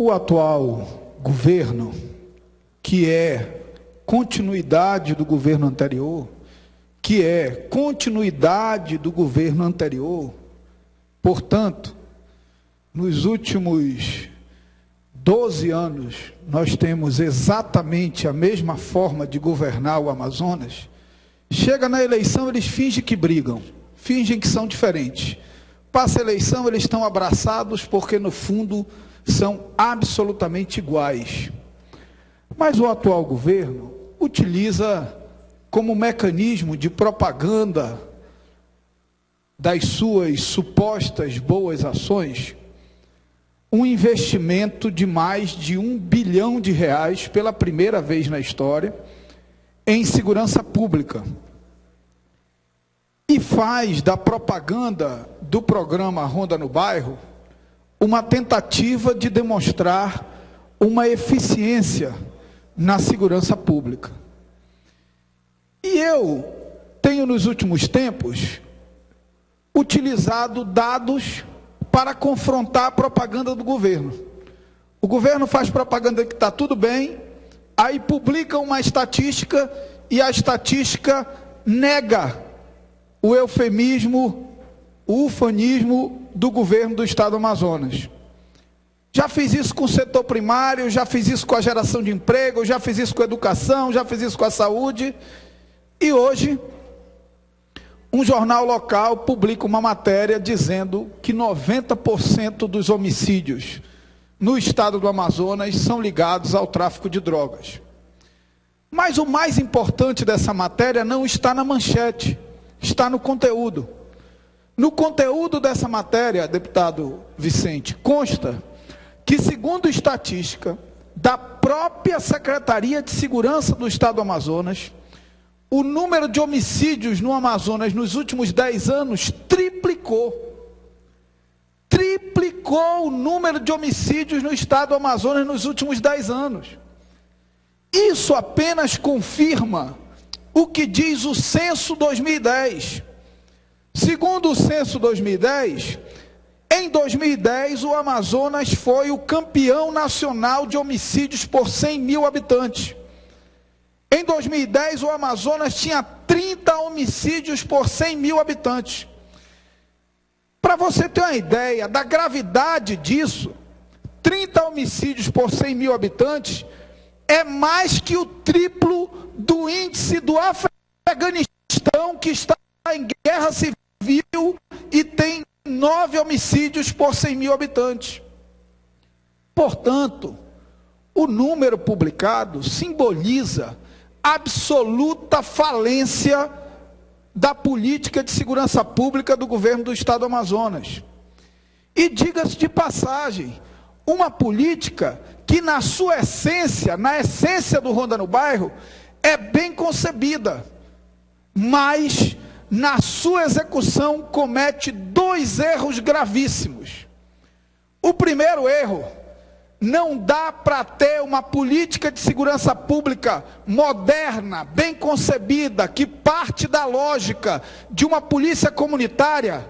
O atual governo, que é continuidade do governo anterior, portanto, nos últimos 12 anos, nós temos exatamente a mesma forma de governar o Amazonas. Chega na eleição, eles fingem que brigam, fingem que são diferentes. Passa a eleição, eles estão abraçados porque, no fundo, são absolutamente iguais. Mas o atual governo utiliza como mecanismo de propaganda das suas supostas boas ações um investimento de mais de R$1 bilhão pela primeira vez na história em segurança pública. E faz da propaganda do programa Ronda no Bairro uma tentativa de demonstrar uma eficiência na segurança pública. E eu tenho, nos últimos tempos, utilizado dados para confrontar a propaganda do governo. O governo faz propaganda que está tudo bem, aí publica uma estatística e a estatística nega o eufemismo, o ufanismo do governo do estado do Amazonas. Já fiz isso com o setor primário, já fiz isso com a geração de emprego, já fiz isso com a educação, já fiz isso com a saúde. E hoje, um jornal local publica uma matéria dizendo que 90% dos homicídios no estado do Amazonas são ligados ao tráfico de drogas. Mas o mais importante dessa matéria não está na manchete, está no conteúdo. No conteúdo dessa matéria, deputado Vicente, consta que, segundo estatística da própria Secretaria de Segurança do Estado do Amazonas, o número de homicídios no Amazonas nos últimos 10 anos triplicou. Triplicou o número de homicídios no Estado do Amazonas nos últimos 10 anos. Isso apenas confirma o que diz o censo 2010. Segundo o censo 2010, em 2010 o Amazonas foi o campeão nacional de homicídios por 100 mil habitantes. Em 2010 o Amazonas tinha 30 homicídios por 100 mil habitantes. Para você ter uma ideia da gravidade disso, 30 homicídios por 100 mil habitantes é mais que o triplo do índice do Afeganistão, que está em guerra civil e tem 9 homicídios por 100 mil habitantes. Portanto, o número publicado simboliza absoluta falência da política de segurança pública do governo do estado do Amazonas. E diga-se de passagem, uma política que na sua essência, na essência do Ronda no Bairro, é bem concebida, mas na sua execução comete 2 erros gravíssimos. O primeiro erro: não dá para ter uma política de segurança pública moderna, bem concebida, que parte da lógica de uma polícia comunitária,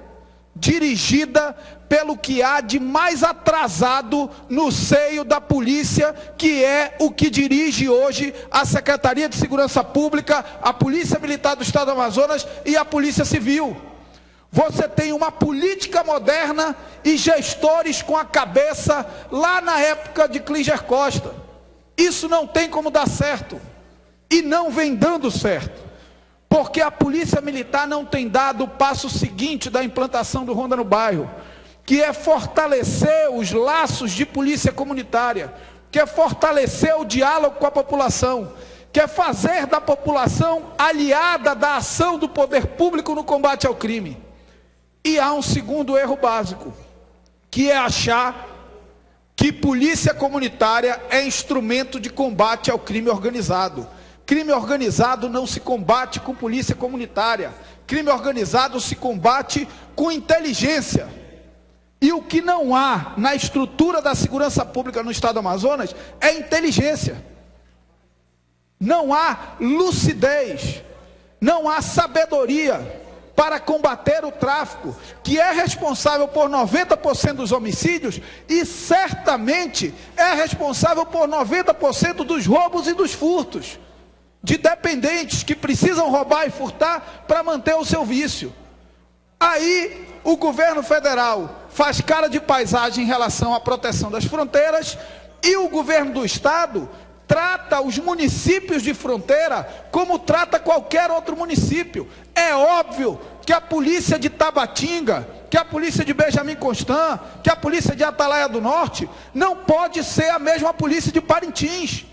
dirigida pelo que há de mais atrasado no seio da polícia, que é o que dirige hoje a Secretaria de Segurança Pública, a Polícia Militar do Estado do Amazonas e a Polícia Civil. Você tem uma política moderna e gestores com a cabeça lá na época de Clíger Costa. Isso não tem como dar certo. E não vem dando certo. Porque a Polícia Militar não tem dado o passo seguinte da implantação do Ronda no Bairro, que é fortalecer os laços de polícia comunitária, que é fortalecer o diálogo com a população, que é fazer da população aliada da ação do poder público no combate ao crime. E há um segundo erro básico, que é achar que polícia comunitária é instrumento de combate ao crime organizado. Crime organizado não se combate com polícia comunitária. Crime organizado se combate com inteligência. E o que não há na estrutura da segurança pública no estado do Amazonas é inteligência. Não há lucidez, não há sabedoria para combater o tráfico, que é responsável por 90% dos homicídios e certamente é responsável por 90% dos roubos e dos furtos de dependentes que precisam roubar e furtar para manter o seu vício. Aí o governo federal faz cara de paisagem em relação à proteção das fronteiras e o governo do estado trata os municípios de fronteira como trata qualquer outro município. É óbvio que a polícia de Tabatinga, que a polícia de Benjamin Constant, que a polícia de Atalaia do Norte não pode ser a mesma polícia de Parintins.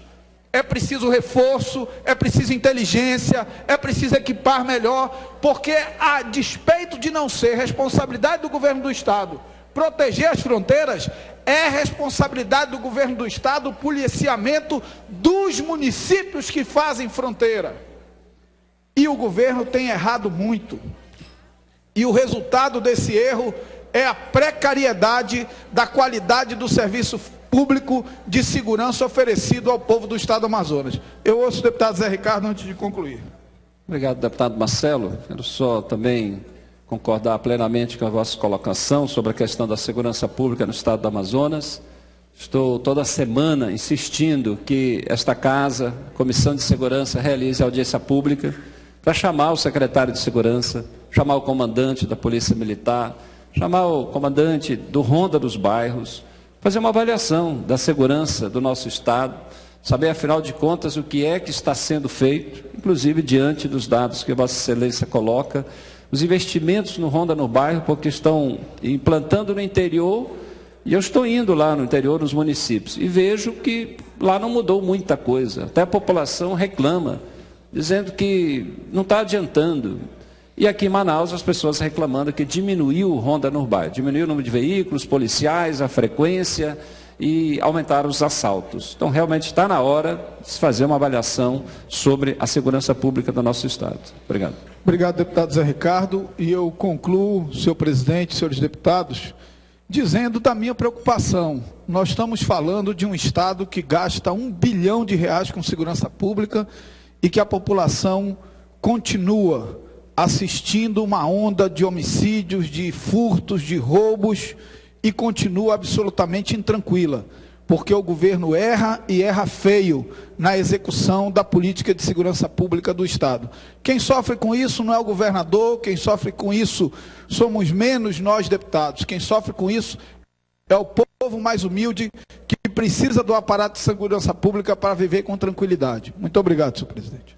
É preciso reforço, é preciso inteligência, é preciso equipar melhor, porque a despeito de não ser responsabilidade do governo do estado proteger as fronteiras, é responsabilidade do governo do estado o policiamento dos municípios que fazem fronteira. E o governo tem errado muito. E o resultado desse erro é a precariedade da qualidade do serviço público de segurança oferecido ao povo do estado do Amazonas. Eu ouço o deputado Zé Ricardo antes de concluir. Obrigado, deputado Marcelo. Quero só também concordar plenamente com a vossa colocação sobre a questão da segurança pública no estado do Amazonas. Estou toda semana insistindo que esta casa, Comissão de Segurança, realize audiência pública para chamar o secretário de Segurança, chamar o comandante da Polícia Militar, chamar o comandante do Ronda dos Bairros, fazer uma avaliação da segurança do nosso estado, saber, afinal de contas, o que é que está sendo feito, inclusive diante dos dados que Vossa Excelência coloca, os investimentos no Ronda no Bairro, porque estão implantando no interior, e eu estou indo lá no interior, nos municípios, e vejo que lá não mudou muita coisa, até a população reclama, dizendo que não está adiantando. E aqui em Manaus, as pessoas reclamando que diminuiu o Ronda no Bairro, diminuiu o número de veículos, policiais, a frequência e aumentaram os assaltos. Então, realmente está na hora de se fazer uma avaliação sobre a segurança pública do nosso estado. Obrigado. Obrigado, deputado Zé Ricardo. E eu concluo, senhor presidente, senhores deputados, dizendo da minha preocupação. Nós estamos falando de um estado que gasta R$1 bilhão com segurança pública e que a população continua assistindo uma onda de homicídios, de furtos, de roubos, e continua absolutamente intranquila, porque o governo erra e erra feio na execução da política de segurança pública do estado. Quem sofre com isso não é o governador, quem sofre com isso somos menos nós deputados, quem sofre com isso é o povo mais humilde que precisa do aparato de segurança pública para viver com tranquilidade. Muito obrigado, senhor presidente.